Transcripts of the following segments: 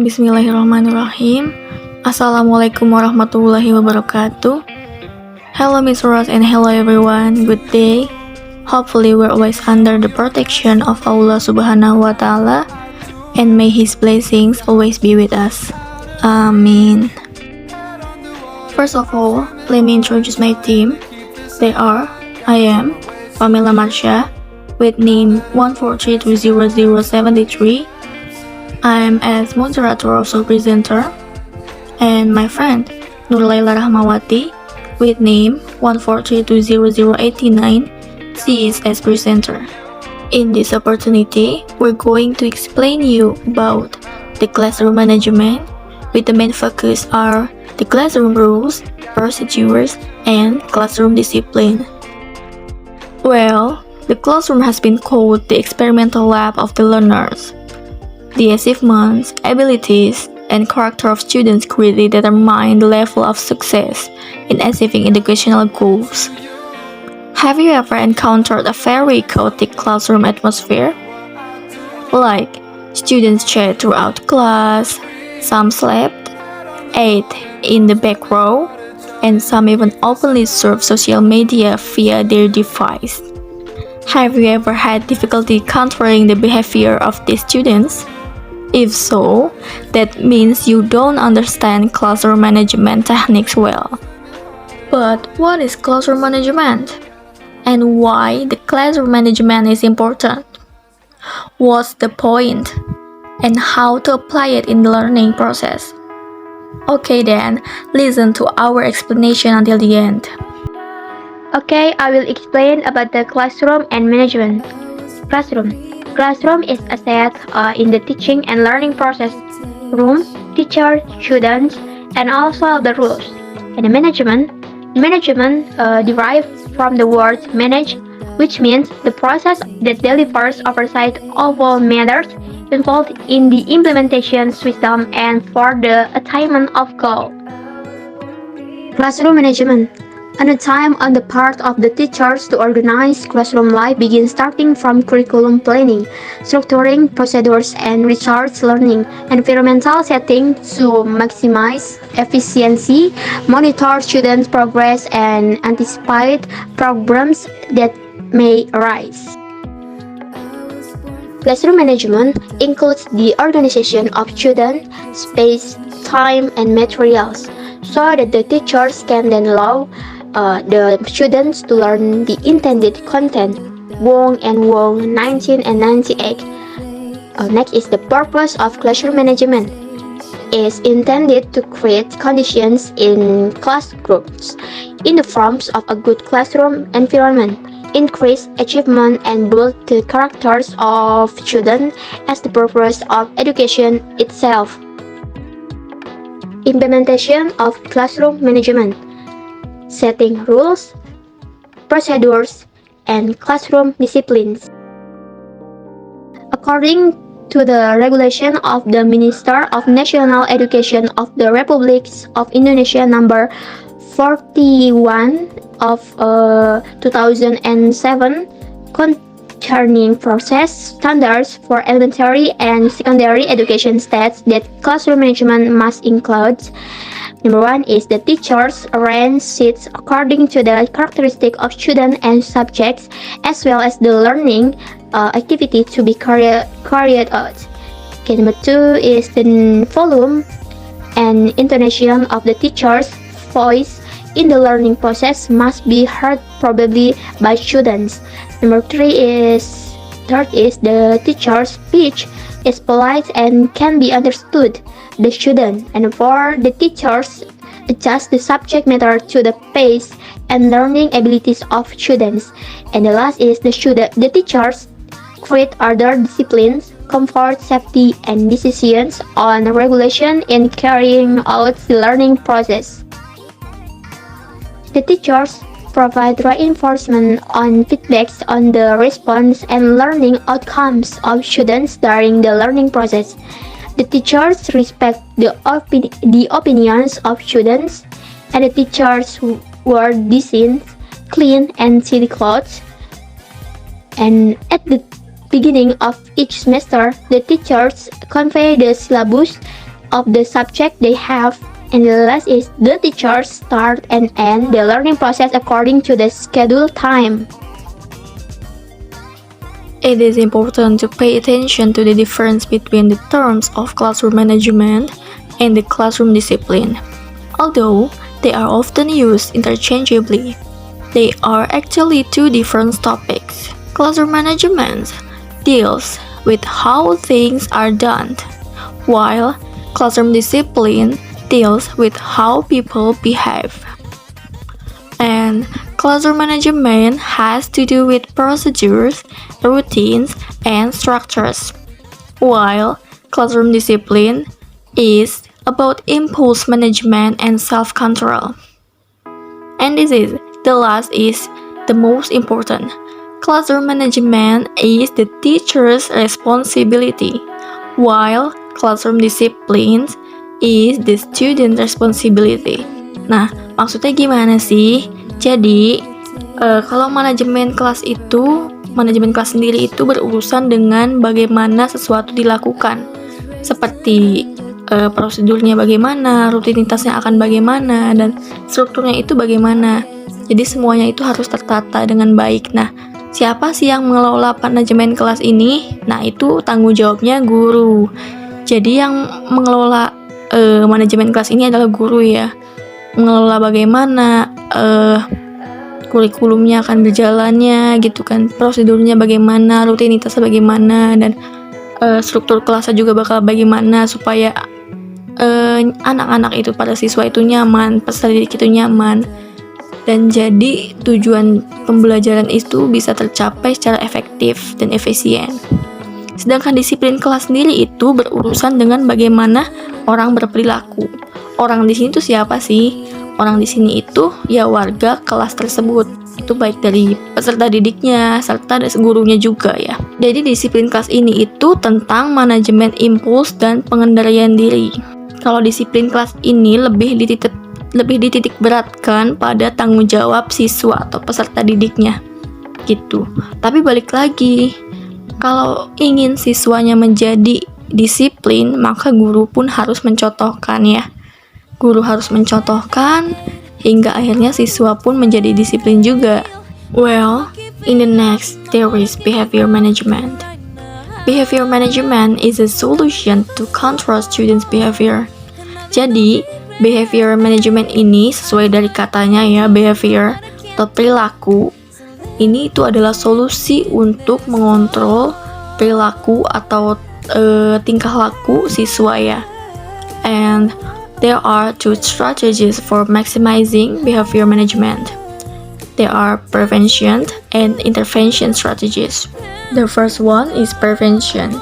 Bismillahirrahmanirrahim. Assalamualaikum warahmatullahi wabarakatuh. Hello Miss Rose and hello everyone. Good day. Hopefully we're always under the protection of Allah Subhanahu wa Ta'ala, and may His blessings always be with us. Amin. First of all, let me introduce my team. They are: I am Pamela Marsha with name 143200073. I'm as moderator also presenter, and my friend Nurlaila Rahmawati with name 143200089. She is as presenter. In this opportunity, we're going to explain you about the classroom management, with the main focus are the classroom rules, procedures, and classroom discipline. Well, the classroom has been called the experimental lab of the learners. The achievements, abilities, and character of students greatly determine the level of success in achieving educational goals. Have you ever encountered a very chaotic classroom atmosphere? Like, students chat throughout class, some slept, ate in the back row, and some even openly surf social media via their device. Have you ever had difficulty controlling the behavior of these students? If so, that means you don't understand classroom management techniques well. But what is classroom management? And why the classroom management is important? What's the point? And how to apply it in the learning process? Okay then, listen to our explanation until the end. Okay, I will explain about the classroom and management. Classroom is a set in the teaching and learning process. Room, teacher, students, and also the rules. And the management derived from the word manage, which means the process that delivers oversight of all matters involved in the implementation system and for the attainment of goal. Classroom management. And the time on the part of the teachers to organize classroom life begins starting from curriculum planning, structuring procedures and research learning, environmental setting to maximize efficiency, monitor students' progress, and anticipate problems that may arise. Classroom management includes the organization of student, space, time, and materials, so that the teachers can then allow the students to learn the intended content. Wong and Wong 1998. Next is the purpose of classroom management. Is intended to create conditions in class groups in the forms of a good classroom environment, increase achievement, and build the characters of students as the purpose of education itself. Implementation of classroom management. Setting rules, procedures, and classroom disciplines. According to the regulation of the Minister of National Education of the Republic of Indonesia number 41 of 2007 concerning process standards for elementary and secondary education states that classroom management must include: Number 1 is the teachers arrange seats according to the characteristic of students and subjects, as well as the learning activity to be carried out. Okay, number 2 is the volume and intonation of the teacher's voice in the learning process must be heard probably by students. Number 3 is the teacher's speech is polite and can be understood the student, and 4, the teachers adjust the subject matter to the pace and learning abilities of students, and the last is the teachers create other disciplines, comfort, safety, and decisions on regulation in carrying out the learning process. The teachers provide reinforcement on feedbacks on the response and learning outcomes of students during the learning process. The teachers respect the opinions of students, and the teachers wear decent, clean, and city clothes. And at the beginning of each semester, the teachers convey the syllabus of the subject they have. And the last is the teachers start and end the learning process according to the scheduled time. It is important to pay attention to the difference between the terms of classroom management and the classroom discipline. Although they are often used interchangeably, they are actually two different topics. Classroom management deals with how things are done, while classroom discipline deals with how people behave. And classroom management has to do with procedures, routines, and structures, while classroom discipline is about impulse management and self-control. And the last is the most important. Classroom management is the teacher's responsibility, while classroom discipline is the student's responsibility. Nah, maksudnya gimana sih? Jadi, kalau manajemen kelas sendiri itu berurusan dengan bagaimana sesuatu dilakukan. Seperti prosedurnya bagaimana, rutinitasnya akan bagaimana, dan strukturnya itu bagaimana. Jadi semuanya itu harus tertata dengan baik. Nah, siapa sih yang mengelola manajemen kelas ini? Nah, itu tanggung jawabnya guru. Jadi yang mengelola manajemen kelas ini adalah guru ya. Mengelola bagaimana kurikulumnya akan berjalannya gitu kan, prosedurnya bagaimana, rutinitasnya bagaimana, dan struktur kelasnya juga bakal bagaimana supaya anak-anak itu, para siswa itu nyaman, peserta didik itu nyaman, dan jadi tujuan pembelajaran itu bisa tercapai secara efektif dan efisien. Sedangkan disiplin kelas sendiri itu berurusan dengan bagaimana orang berperilaku. Orang di sini tuh siapa sih? Orang di sini itu ya warga kelas tersebut. Itu baik dari peserta didiknya serta dari gurunya juga ya. Jadi disiplin kelas ini itu tentang manajemen impuls dan pengendalian diri. Kalau disiplin kelas ini lebih dititik beratkan pada tanggung jawab siswa atau peserta didiknya. Gitu. Tapi balik lagi, kalau ingin siswanya menjadi disiplin, maka guru pun harus mencontohkan ya. Guru harus mencontohkan hingga akhirnya siswa pun menjadi disiplin juga. Well, in the next, there is behavior management. Behavior management is a solution to control students' behavior. Jadi, behavior management ini sesuai dari katanya ya, behavior atau perilaku. Ini itu adalah solusi untuk mengontrol perilaku atau tingkah laku siswa ya. And there are two strategies for maximizing behavior management. There are prevention and intervention strategies. The first one is prevention.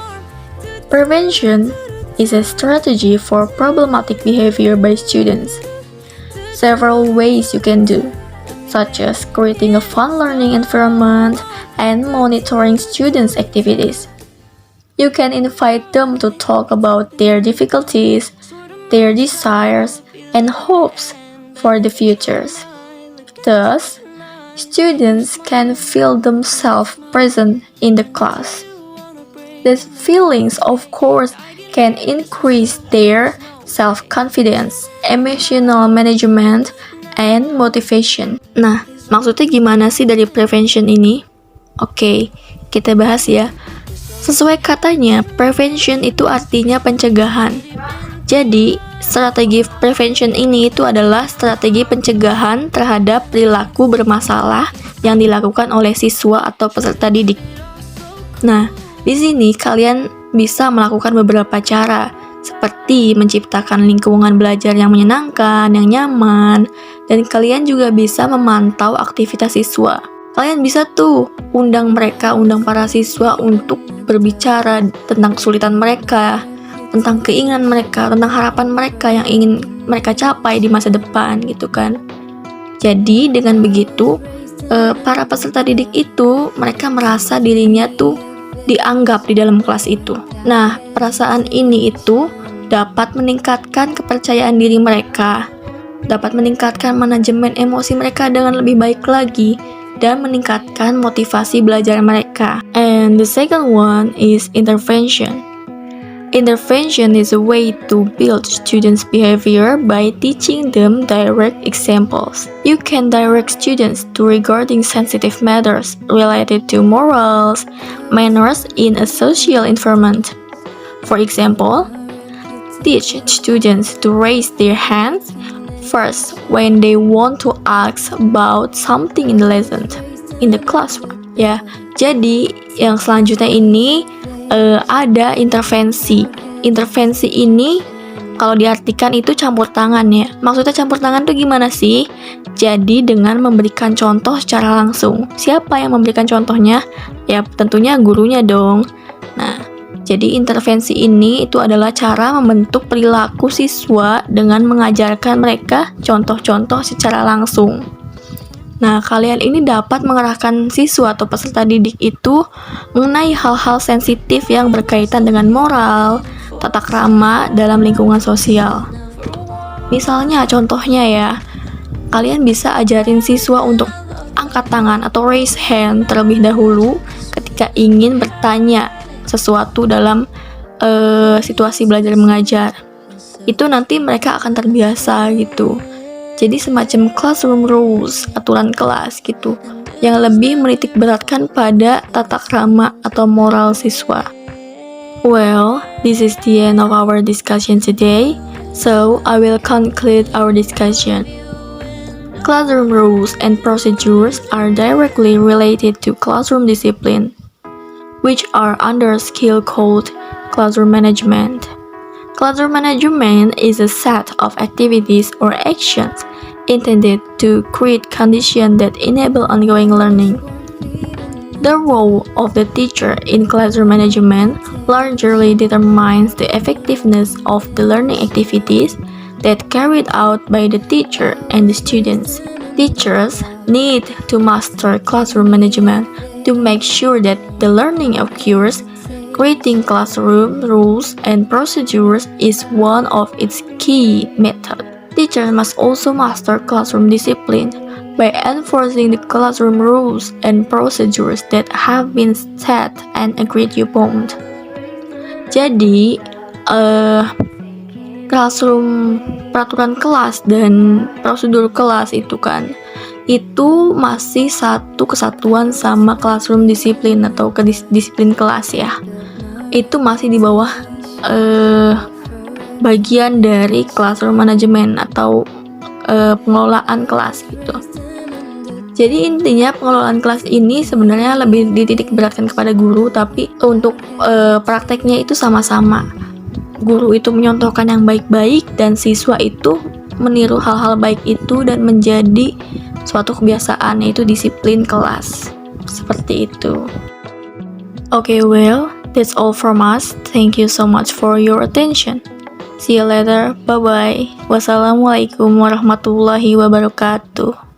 Prevention is a strategy for problematic behavior by students. Several ways you can do, such as creating a fun learning environment and monitoring students' activities. You can invite them to talk about their difficulties, their desires, and hopes for the futures. Thus, students can feel themselves present in the class. These feelings, of course, can increase their self-confidence, emotional management, and motivation. Nah, maksudnya gimana sih dari prevention ini? Oke, kita bahas ya. Sesuai katanya, prevention itu artinya pencegahan. Jadi, strategi prevention ini itu adalah strategi pencegahan terhadap perilaku bermasalah yang dilakukan oleh siswa atau peserta didik. Nah, di sini kalian bisa melakukan beberapa cara, seperti menciptakan lingkungan belajar yang menyenangkan, yang nyaman, dan kalian juga bisa memantau aktivitas siswa. Kalian bisa tuh undang para siswa untuk berbicara tentang kesulitan mereka, tentang keinginan mereka, tentang harapan mereka yang ingin mereka capai di masa depan gitu kan. Jadi dengan begitu para peserta didik itu mereka merasa dirinya tuh dianggap di dalam kelas itu. Nah, perasaan ini itu dapat meningkatkan kepercayaan diri mereka, dapat meningkatkan manajemen emosi mereka dengan lebih baik lagi, dan meningkatkan motivasi belajar mereka. And the second one is intervention. Intervention is a way to build students' behavior by teaching them direct examples. You can direct students to regarding sensitive matters related to morals, manners in a social environment. For example, teach students to raise their hands first when they want to ask about something in the lesson, in the classroom. Ya, jadi yang selanjutnya ini ada intervensi. Intervensi ini kalau diartikan itu campur tangan ya. Maksudnya campur tangan tuh gimana sih? Jadi dengan memberikan contoh secara langsung. Siapa yang memberikan contohnya? Ya tentunya gurunya dong. Nah, jadi intervensi ini itu adalah cara membentuk perilaku siswa dengan mengajarkan mereka contoh-contoh secara langsung. Nah, kalian ini dapat mengarahkan siswa atau peserta didik itu mengenai hal-hal sensitif yang berkaitan dengan moral, tata krama dalam lingkungan sosial. Misalnya, contohnya ya, kalian bisa ajarin siswa untuk angkat tangan atau raise hand terlebih dahulu ketika ingin bertanya sesuatu dalam situasi belajar mengajar. Itu nanti mereka akan terbiasa gitu. Jadi semacam classroom rules, aturan kelas gitu, yang lebih menitik beratkan pada tata krama atau moral siswa. Well, this is the end of our discussion today, so I will conclude our discussion. Classroom rules and procedures are directly related to classroom discipline, which are under a skill called classroom management. Classroom management is a set of activities or actions intended to create conditions that enable ongoing learning. The role of the teacher in classroom management largely determines the effectiveness of the learning activities that carried out by the teacher and the students. Teachers need to master classroom management to make sure that the learning occurs. Creating classroom rules and procedures is one of its key methods. Teachers must also master classroom discipline by enforcing the classroom rules and procedures that have been set and agreed upon. Jadi, classroom peraturan kelas dan prosedur kelas itu kan, itu masih satu kesatuan sama classroom disiplin atau disiplin kelas ya. Itu masih di bawah bagian dari classroom management atau pengelolaan kelas gitu. Jadi intinya pengelolaan kelas ini sebenarnya lebih dititik beratkan kepada guru, tapi untuk prakteknya itu sama-sama. Guru itu menyontohkan yang baik-baik dan siswa itu meniru hal-hal baik itu dan menjadi suatu kebiasaan, yaitu disiplin kelas. Seperti itu. Okay, well, that's all from us. Thank you so much for your attention. See you later. Bye-bye. Wassalamualaikum warahmatullahi wabarakatuh.